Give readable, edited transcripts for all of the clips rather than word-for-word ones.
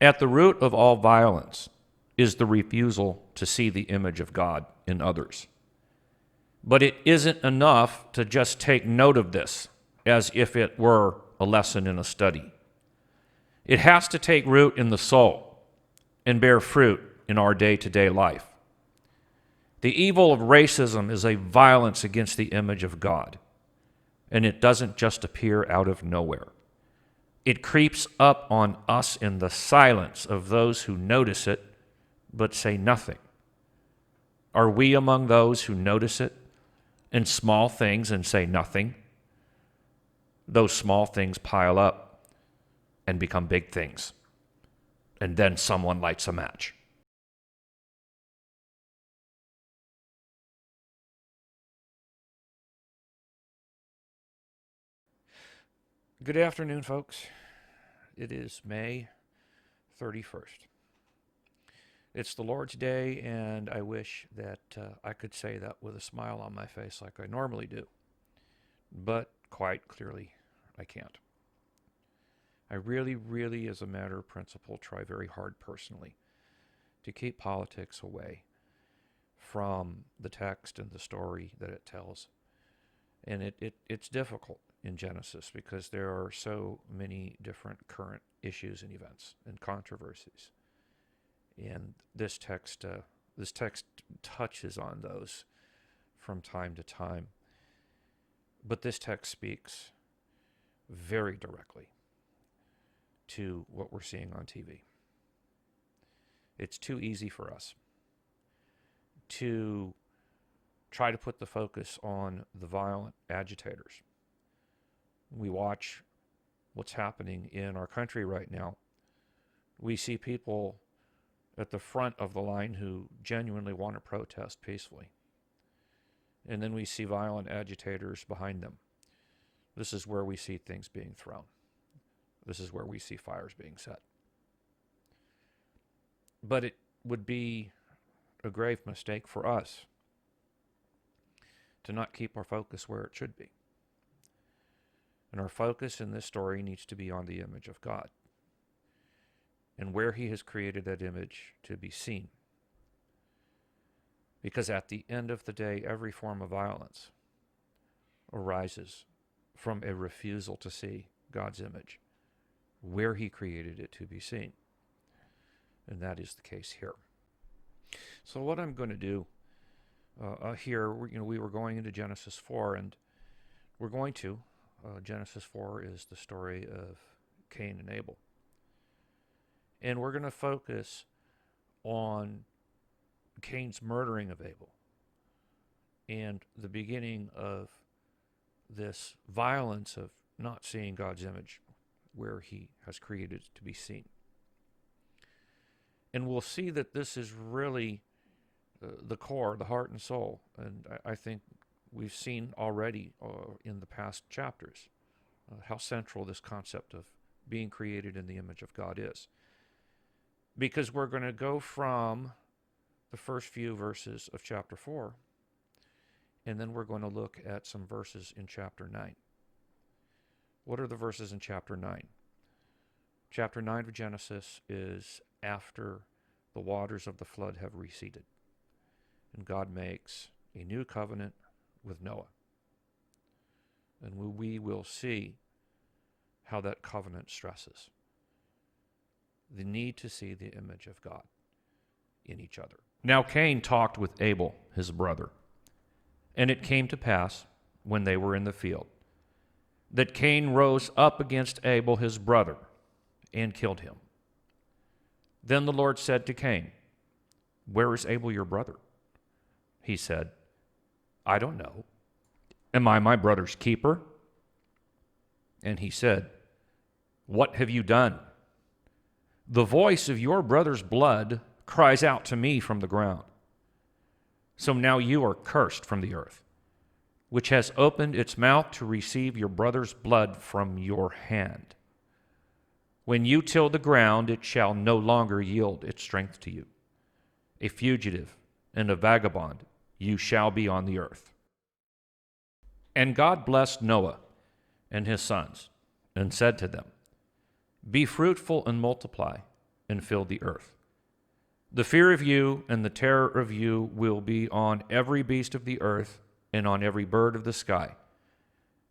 At the root of all violence is the refusal to see the image of God in others. But it isn't enough to just take note of this as if it were a lesson in a study. It has to take root in the soul and bear fruit in our day-to-day life. The evil of racism is a violence against the image of God, and it doesn't just appear out of nowhere. It creeps up on us in the silence of those who notice it but say nothing. Are we among those who notice it in small things and say nothing? Those small things pile up and become big things, and then someone lights a match. Good afternoon, folks. It is May 31st. It's the Lord's Day, and I wish that I could say that with a smile on my face like I normally do. But quite clearly, I can't. I really, as a matter of principle, try very hard personally to keep politics away from the text and the story that it tells. And it's difficult in Genesis because there are so many different current issues and events and controversies. And this text touches on those from time to time. But this text speaks very directly to what we're seeing on TV. It's too easy for us to try to put the focus on the violent agitators. We watch what's happening in our country right now. We see people at the front of the line who genuinely want to protest peacefully. And then we see violent agitators behind them. This is where we see things being thrown. This is where we see fires being set. But it would be a grave mistake for us to not keep our focus where it should be. And our focus in this story needs to be on the image of God and where He has created that image to be seen. Because at the end of the day, every form of violence arises from a refusal to see God's image where He created it to be seen. And that is the case here. So what I'm going to do here, we were going into Genesis 4, and we're going to. Genesis 4 is the story of Cain and Abel. And we're going to focus on Cain's murdering of Abel and the beginning of this violence of not seeing God's image where He has created it to be seen. And we'll see that this is really the core, the heart and soul. And I think we've seen already in the past chapters how central this concept of being created in the image of God is. Because we're going to go from the first few verses of chapter 4, and then we're going to look at some verses in chapter 9. What are the verses in chapter 9? Chapter 9 of Genesis is after the waters of the flood have receded. And God makes a new covenant with Noah. And we will see how that covenant stresses the need to see the image of God in each other. Now Cain talked with Abel, his brother. And it came to pass, when they were in the field, that Cain rose up against Abel, his brother, and killed him. Then the Lord said to Cain, "Where is Abel your brother?" He said, "I don't know. Am I my brother's keeper?" And he said, "What have you done? The voice of your brother's blood cries out to me from the ground. So now you are cursed from the earth, which has opened its mouth to receive your brother's blood from your hand. When you till the ground, it shall no longer yield its strength to you. A fugitive and a vagabond you shall be on the earth." And God blessed Noah and his sons and said to them, "Be fruitful and multiply, and filled the earth. The fear of you and the terror of you will be on every beast of the earth and on every bird of the sky,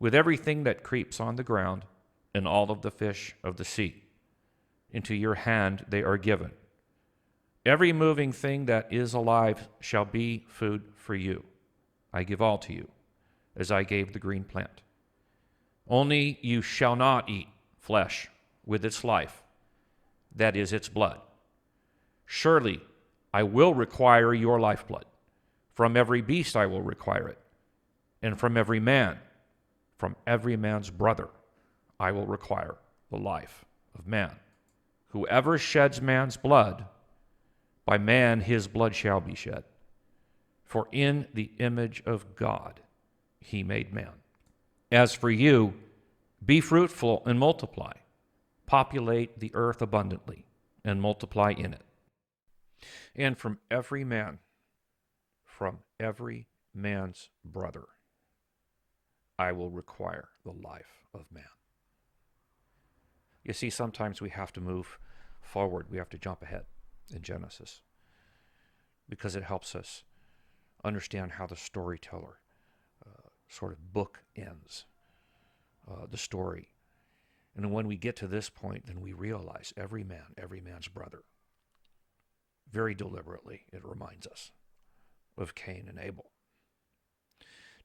with everything that creeps on the ground and all of the fish of the sea. Into your hand they are given. Every moving thing that is alive shall be food for you. I give all to you, as I gave the green plant. Only you shall not eat flesh with its life, that is its blood. Surely I will require your lifeblood. From every beast I will require it, and from every man's brother, I will require the life of man. Whoever sheds man's blood, by man his blood shall be shed. For in the image of God he made man. As for you, be fruitful and multiply. Populate the earth abundantly and multiply in it. And from every man's brother, I will require the life of man. You see, sometimes we have to move forward. We have to jump ahead in Genesis because it helps us understand how the storyteller sort of book ends the story. And when we get to this point, then we realize every man's brother. Very deliberately, it reminds us of Cain and Abel.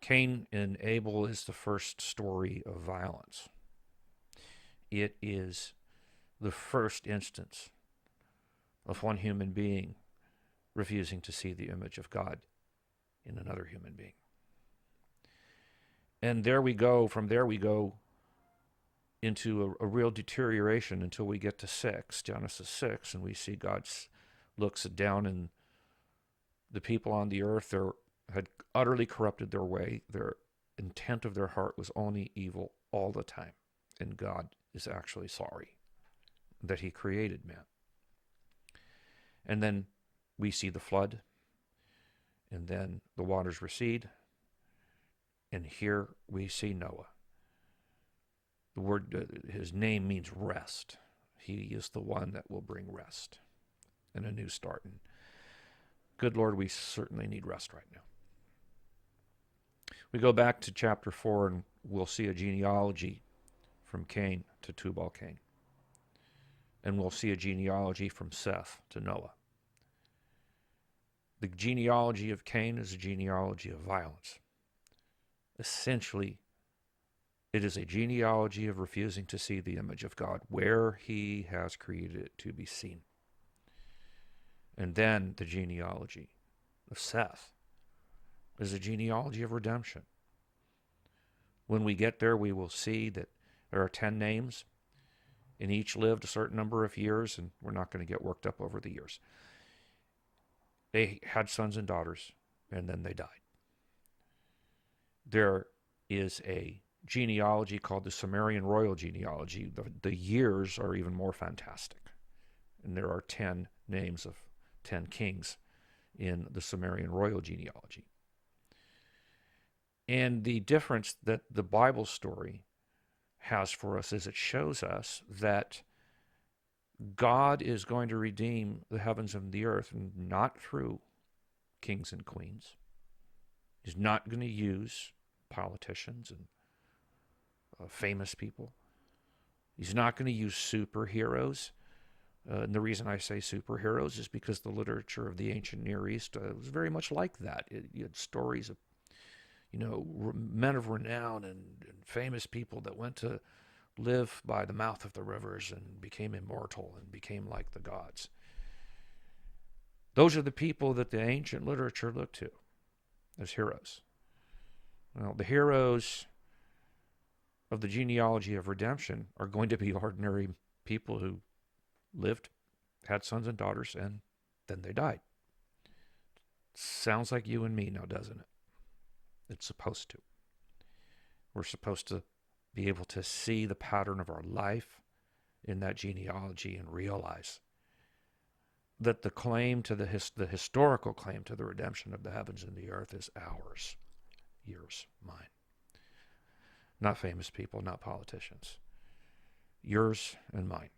Cain and Abel is the first story of violence. It is the first instance of one human being refusing to see the image of God in another human being. And from there we go into a real deterioration until we get to Genesis 6, and we see God looks down, and the people on the earth had utterly corrupted their way. Their intent of their heart was only evil all the time. And God is actually sorry that he created man. And then we see the flood, and then the waters recede, and here we see Noah. The word, his name means rest. He is the one that will bring rest and a new start. And good Lord, we certainly need rest right now. We go back to chapter 4, and we'll see a genealogy from Cain to Tubal-Cain. And we'll see a genealogy from Seth to Noah. The genealogy of Cain is a genealogy of violence. Essentially, it is a genealogy of refusing to see the image of God where he has created it to be seen. And then the genealogy of Seth is a genealogy of redemption. When we get there, we will see that there are 10 names, and each lived a certain number of years, and we're not going to get worked up over the years. They had sons and daughters, and then they died. There is a genealogy called the Sumerian royal genealogy. The years are even more fantastic. And there are 10 names of 10 kings in the Sumerian royal genealogy. And the difference that the Bible story has for us is it shows us that God is going to redeem the heavens and the earth, not through kings and queens. He's not going to use politicians and famous people. He's not going to use superheroes. And the reason I say superheroes is because the literature of the ancient Near East was very much like that. You had stories of, men of renown and famous people that went to live by the mouth of the rivers and became immortal and became like the gods. Those are the people that the ancient literature looked to as heroes. Well, the heroes of the genealogy of redemption are going to be ordinary people who lived, had sons and daughters, and then they died. Sounds like you and me now, doesn't it? It's supposed to. We're supposed to be able to see the pattern of our life in that genealogy and realize that the claim to the historical claim to the redemption of the heavens and the earth is ours, yours, mine. Not famous people, not politicians. Yours and mine.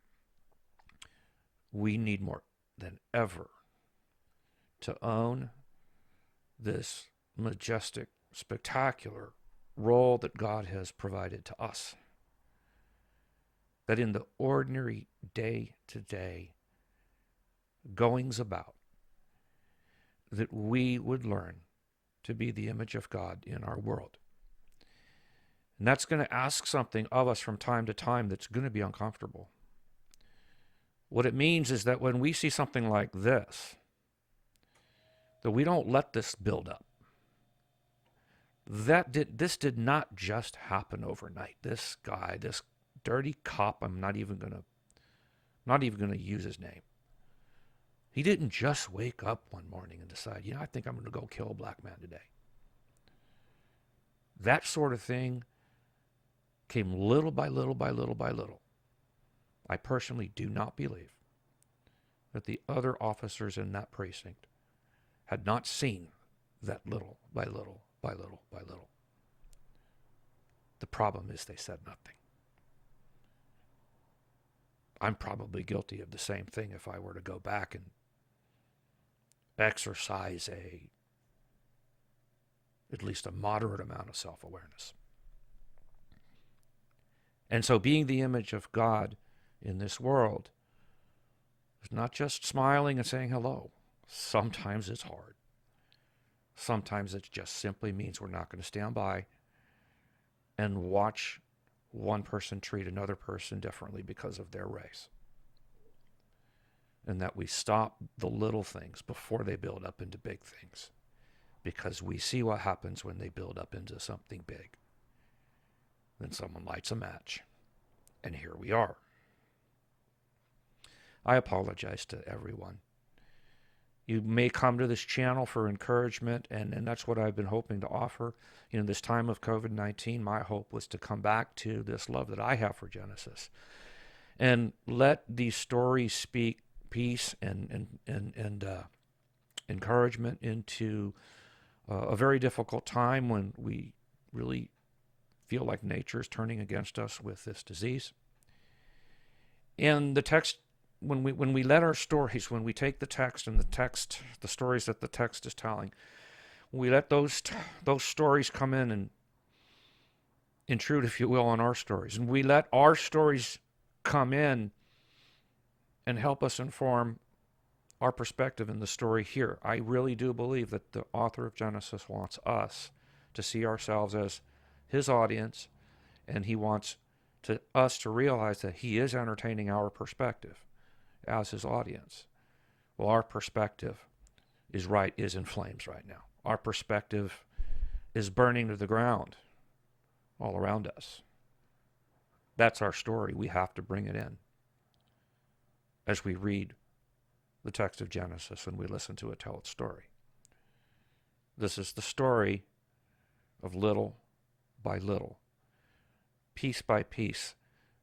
we need more than ever to own this majestic, spectacular role that God has provided to us. That in the ordinary day-to-day goings about, that we would learn to be the image of God in our world. And that's going to ask something of us from time to time that's going to be uncomfortable. What it means is that when we see something like this, that we don't let this build up. This did not just happen overnight. This guy, this dirty cop, I'm not even going to use his name. He didn't just wake up one morning and decide, I think I'm going to go kill a black man today. That sort of thing came little by little by little by little. I personally do not believe that the other officers in that precinct had not seen that little by little by little by little. The problem is they said nothing. I'm probably guilty of the same thing if I were to go back and exercise at least a moderate amount of self-awareness. And so being the image of God in this world is not just smiling and saying hello. Sometimes it's hard. Sometimes it just simply means we're not going to stand by and watch one person treat another person differently because of their race. And that we stop the little things before they build up into big things. Because we see what happens when they build up into something big. Then someone lights a match. And here we are. I apologize to everyone. You may come to this channel for encouragement, and that's what I've been hoping to offer. This time of COVID-19, my hope was to come back to this love that I have for Genesis. And let these stories speak peace and encouragement into a very difficult time when we really feel like nature is turning against us with this disease. And the text, when we let our stories, when we take the text, the stories that the text is telling, we let those stories come in and intrude, if you will, on our stories. And we let our stories come in and help us inform our perspective in the story here. I really do believe that the author of Genesis wants us to see ourselves as his audience, and he wants us to realize that he is entertaining our perspective as his audience. Well, our perspective is in flames right now. Our perspective is burning to the ground all around us. That's our story. We have to bring it in as we read the text of Genesis and we listen to it tell its story. This is the story of little by little, piece by piece,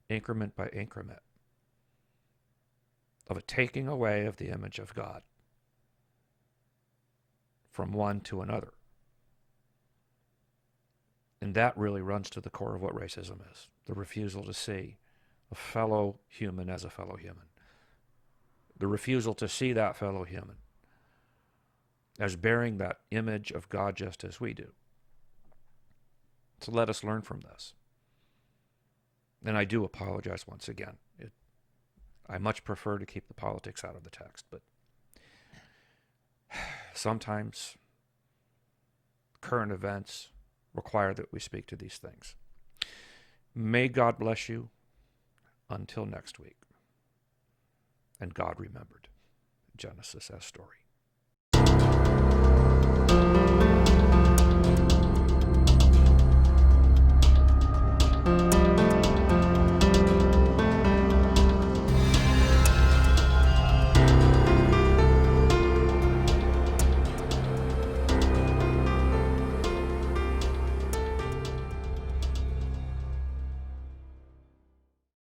increment by increment, of a taking away of the image of God from one to another. And that really runs to the core of what racism is, the refusal to see a fellow human as a fellow human, the refusal to see that fellow human as bearing that image of God just as we do. So let us learn from this. And I do apologize once again. I much prefer to keep the politics out of the text, but sometimes current events require that we speak to these things. May God bless you until next week. And God remembered Genesis as story.